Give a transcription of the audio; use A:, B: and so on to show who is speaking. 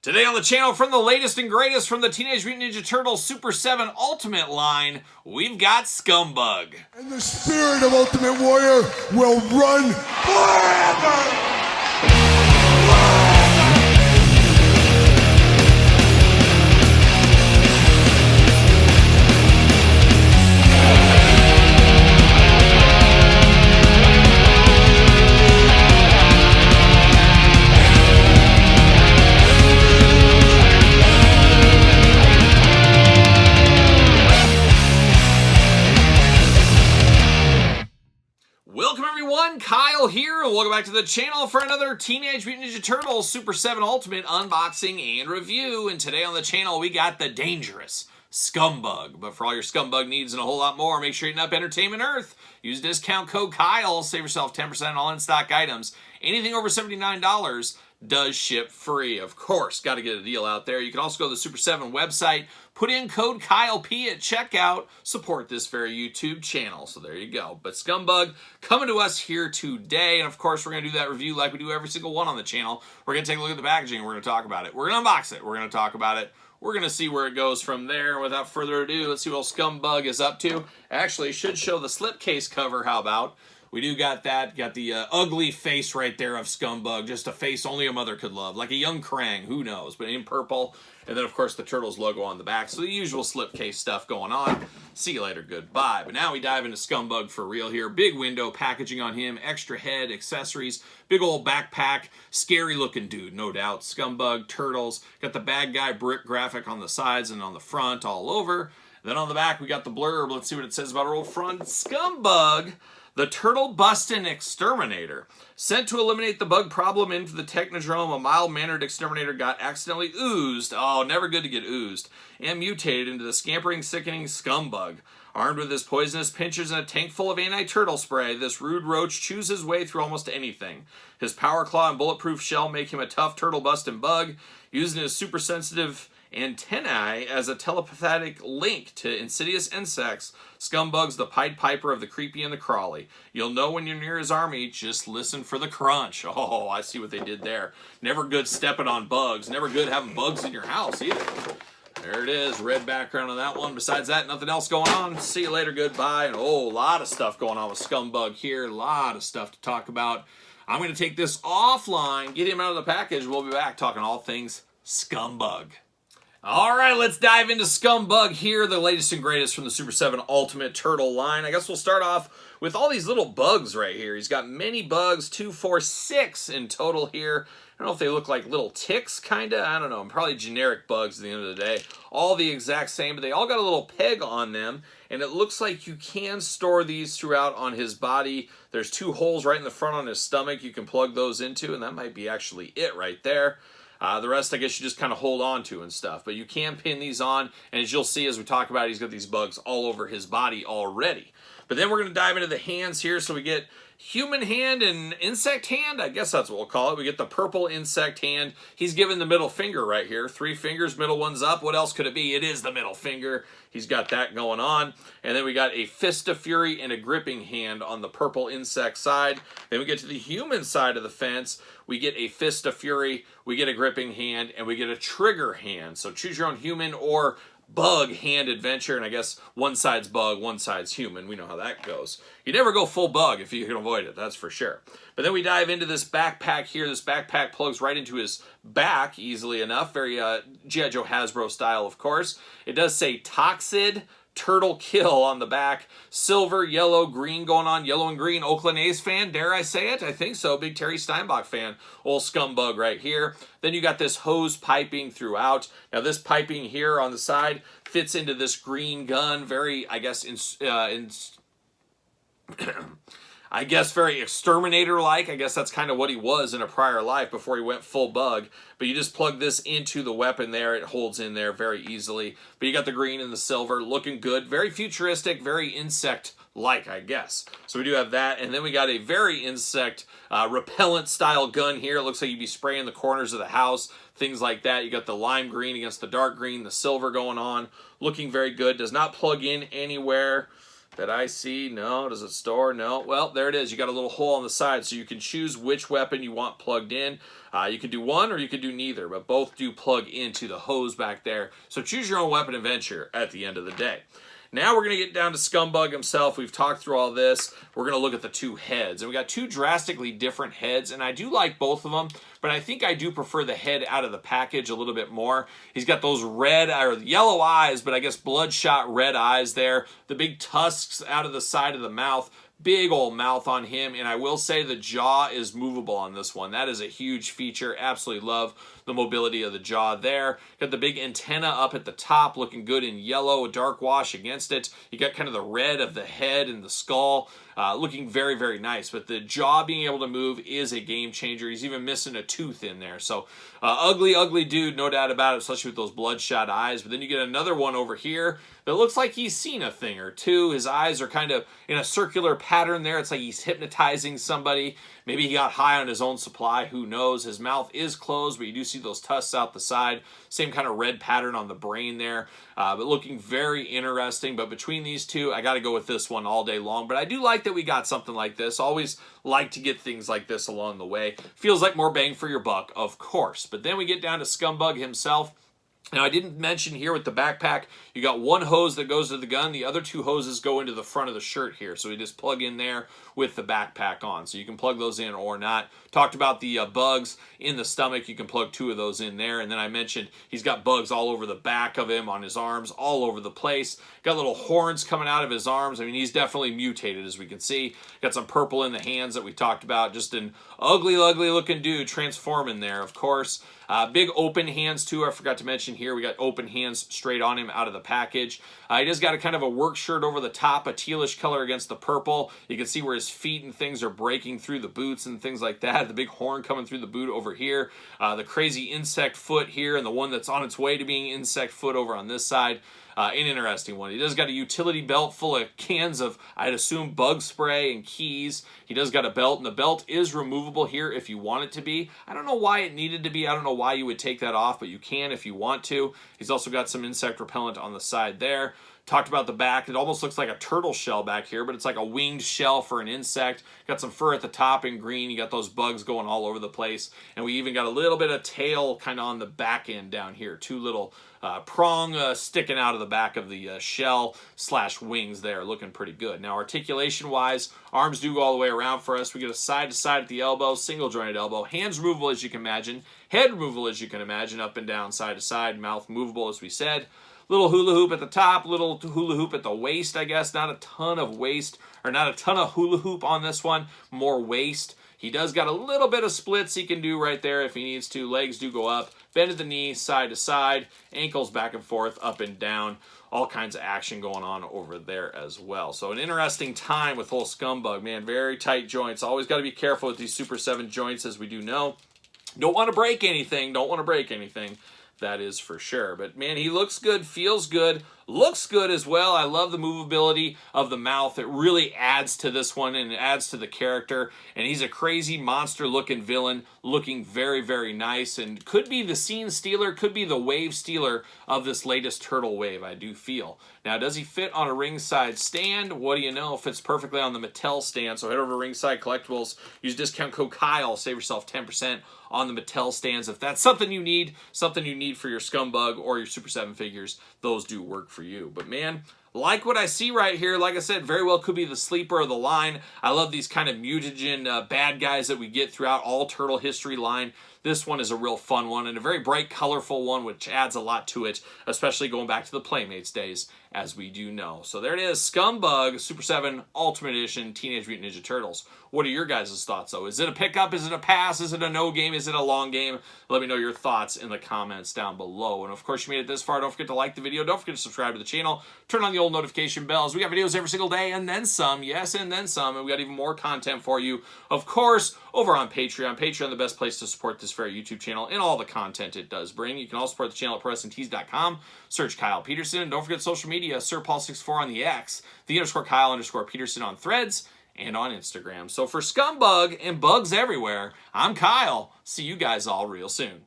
A: Today on the channel, from the latest and greatest from the Teenage Mutant Ninja Turtles Super 7 Ultimate line, we've got Scumbug.
B: And the spirit of Ultimate Warrior will run forever!
A: Welcome everyone, Kyle here, and welcome back to the channel for another Teenage Mutant Ninja Turtles Super 7 Ultimate unboxing and review. And today on the channel, we got the dangerous Scumbug. But for all your Scumbug needs and a whole lot more, make sure you hit up Entertainment Earth. Use discount code Kyle, save yourself 10% on all in-stock items. Anything over $79 does ship free, of course. Got to get a deal out there. You can also go to the Super 7 website, put in code KyleP at checkout, support this very YouTube channel. So there you go. But Scumbug coming to us here today, and of course we're going to do that review like we do every single one on the channel. We're going to take a look at the packaging, and we're going to talk about it. We're going to unbox it. We're going to talk about it. We're going to see where it goes from there. Without further ado, let's see what Scumbug is up to. Actually, should show the slipcase cover, how about? We do got that. Got the ugly face right there of Scumbug. Just a face only a mother could love. Like a young Krang, who knows. But in purple. And then, of course, the Turtles logo on the back. So the usual slipcase stuff going on. See you later. Goodbye. But now we dive into Scumbug for real here. Big window packaging on him. Extra head, accessories. Big old backpack. Scary looking dude, no doubt. Scumbug, Turtles. Got the bad guy brick graphic on the sides and on the front all over. Then on the back, we got the blurb. Let's see what it says about our old friend Scumbug. The turtle-busting exterminator. Sent to eliminate the bug problem into the Technodrome, a mild-mannered exterminator got accidentally oozed. Oh, never good to get oozed. And mutated into the scampering, sickening Scumbug. Armed with his poisonous pinchers and a tank full of anti-turtle spray, this rude roach chews his way through almost anything. His power claw and bulletproof shell make him a tough turtle-busting bug, using his super-sensitive antennae as a telepathic link to insidious insects. Scumbug's the Pied Piper of the creepy and the crawly. You'll know when you're near his army, just listen for the crunch. Oh, I see what they did there. Never good stepping on bugs. Never good having bugs in your house either. There it is, red background on that one. Besides that, nothing else going on. See you later, goodbye. And oh, a lot of stuff going on with Scumbug here. A lot of stuff to talk about. I'm going to take this offline, get him out of the package. We'll be back talking all things Scumbug. All right, let's dive into Scumbug here, the latest and greatest from the Super 7 Ultimate Turtle line. I guess we'll start off with all these little bugs right here. He's got many bugs, 2, 4, 6 in total here. I don't know if they look like little ticks, kind of. I don't know. Probably generic bugs at the end of the day. All the exact same, but they all got a little peg on them, and it looks like you can store these throughout on his body. There's 2 holes right in the front on his stomach you can plug those into, and that might be actually it right there. The rest, I guess, you just kind of hold on to and stuff. But you can pin these on, and as you'll see as we talk about it, he's got these bugs all over his body already. But then we're going to dive into the hands here. So we get human hand and insect hand. I guess that's what we'll call it. We get the purple insect hand. He's given the middle finger right here. 3 fingers, middle one's up. What else could it be? It is the middle finger. He's got that going on. And then we got a fist of fury and a gripping hand on the purple insect side. Then we get to the human side of the fence. We get a fist of fury, we get a gripping hand, and we get a trigger hand. So choose your own human or bug hand adventure, and I guess one side's bug, one side's human. We know how that goes. You never go full bug if you can avoid it, that's for sure. But then we dive into this backpack here. This backpack plugs right into his back easily enough. Very G.I. Joe Hasbro style, of course. It does say Toxid Turtle Kill on the back. Silver, yellow, green going on. Yellow and green. Oakland A's fan, dare I say it? I think so. Big Terry Steinbach fan. Old Scumbug right here. Then you got this hose piping throughout. Now this piping here on the side fits into this green gun. Very, I guess, I guess very exterminator-like. I guess that's kind of what he was in a prior life before he went full bug. But you just plug this into the weapon there. It holds in there very easily. But you got the green and the silver looking good. Very futuristic, very insect-like, I guess. So we do have that. And then we got a very insect repellent-style gun here. It looks like you'd be spraying the corners of the house, things like that. You got the lime green against the dark green, the silver going on. Looking very good. Does not plug in anywhere. that I see. No. Does it store? No. Well, there it is. You got a little hole on the side, so you can choose which weapon you want plugged in. You can do one or you can do neither, but both do plug into the hose back there. So choose your own weapon adventure at the end of the day. Now we're going to get down to Scumbug himself. We've talked through all this. We're going to look at the two heads. And we got two drastically different heads, and I do like both of them, but I think I do prefer the head out of the package a little bit more. He's got those red or yellow eyes, but I guess bloodshot red eyes there. The big tusks out of the side of the mouth. Big old mouth on him, and I will say the jaw is movable on this one. That is a huge feature. Absolutely love the mobility of the jaw there. Got the big antenna up at the top, looking good in yellow, a dark wash against it. You got kind of the red of the head and the skull, looking very, very nice. But the jaw being able to move is a game changer. He's even missing a tooth in there. So ugly, ugly dude, no doubt about it, especially with those bloodshot eyes. But then you get another one over here that looks like he's seen a thing or two. His eyes are kind of in a circular pattern there. It's like he's hypnotizing somebody. Maybe he got high on his own supply. Who knows? His mouth is closed, but you do see those tusks out the side. Same kind of red pattern on the brain there. But looking very interesting. But between these two, I got to go with this one all day long. But I do like that we got something like this. Always like to get things like this along the way. Feels like more bang for your buck, of course. But then we get down to Scumbug himself. Now, I didn't mention here with the backpack, you got one hose that goes to the gun. The other two hoses go into the front of the shirt here. So you just plug in there with the backpack on. So you can plug those in or not. Talked about the bugs in the stomach. You can plug two of those in there. And then I mentioned he's got bugs all over the back of him, on his arms, all over the place. Got little horns coming out of his arms. I mean, he's definitely mutated, as we can see. Got some purple in the hands that we talked about. Just an ugly, ugly looking dude transforming there, of course. Big open hands, too. I forgot to mention here, we got open hands straight on him out of the package. He does got a kind of a work shirt over the top, a tealish color against the purple. You can see where his feet and things are breaking through the boots and things like that. The big horn coming through the boot over here. The crazy insect foot here, and the one that's on its way to being insect foot over on this side. An interesting one. He does got a utility belt full of cans of, I'd assume, bug spray and keys. He does got a belt, and the belt is removable here if you want it to be. I don't know why it needed to be. I don't know why you would take that off, but you can if you want to. He's also got some insect repellent on the side there. Talked about the back. It almost looks like a turtle shell back here, but it's like a winged shell for an insect. Got some fur at the top in green. You got those bugs going all over the place. And we even got a little bit of tail kind of on the back end down here. Two little prong sticking out of the back of the shell / wings there. Looking pretty good. Now, articulation-wise, arms do go all the way around for us. We get a side-to-side at the elbow, single-jointed elbow. Hands removable, as you can imagine. Head removable, as you can imagine, up and down, side-to-side. Mouth movable, as we said. Little hula hoop at the top, little hula hoop at the waist, I guess. Not a ton of waist, or not a ton of hula hoop on this one. More waist. He does got a little bit of splits he can do right there if he needs to. Legs do go up. Bend at the knee, side to side. Ankles back and forth, up and down. All kinds of action going on over there as well. So an interesting time with whole Scumbug, man. Very tight joints. Always got to be careful with these Super 7 joints, as we do know. Don't want to break anything. Don't want to break anything. That is for sure. But man, he looks good, feels good, looks good as well. I love the movability of the mouth. It really adds to this one and it adds to the character. And he's a crazy monster looking villain, looking very, very nice, and could be the scene stealer, could be the wave stealer of this latest Turtle wave, I do feel. Now, does he fit on a ringside stand? What do you know? Fits perfectly on the Mattel stand. So head over to Ringside Collectibles, use discount code Kyle, save yourself 10% on the Mattel stands. If that's something you need for your Scumbug or your Super 7 figures, those do work for you. But man, like what I see right here, like I said, very well could be the sleeper of the line. I love these kind of mutagen bad guys that we get throughout all Turtle history line. This one is a real fun one and a very bright, colorful one, which adds a lot to it, especially going back to the Playmates days, as we do know. So there it is, Scumbug, Super 7 Ultimate Edition, Teenage Mutant Ninja Turtles. What are your guys' thoughts, though? Is it a pickup? Is it a pass? Is it a no game? Is it a long game? Let me know your thoughts in the comments down below. And, of course, you made it this far. Don't forget to like the video. Don't forget to subscribe to the channel. Turn on the old notification bells. We got videos every single day and then some. Yes, and then some. And we got even more content for you, of course, over on Patreon. Patreon, the best place to support this very YouTube channel and all the content it does bring. You can also support the channel at ProWrestlingTees.com. Search Kyle Peterson. And don't forget social media, SirPaul64 on the X, _Kyle_Peterson on Threads, and on Instagram. So for Scumbug and bugs everywhere, I'm Kyle. See you guys all real soon.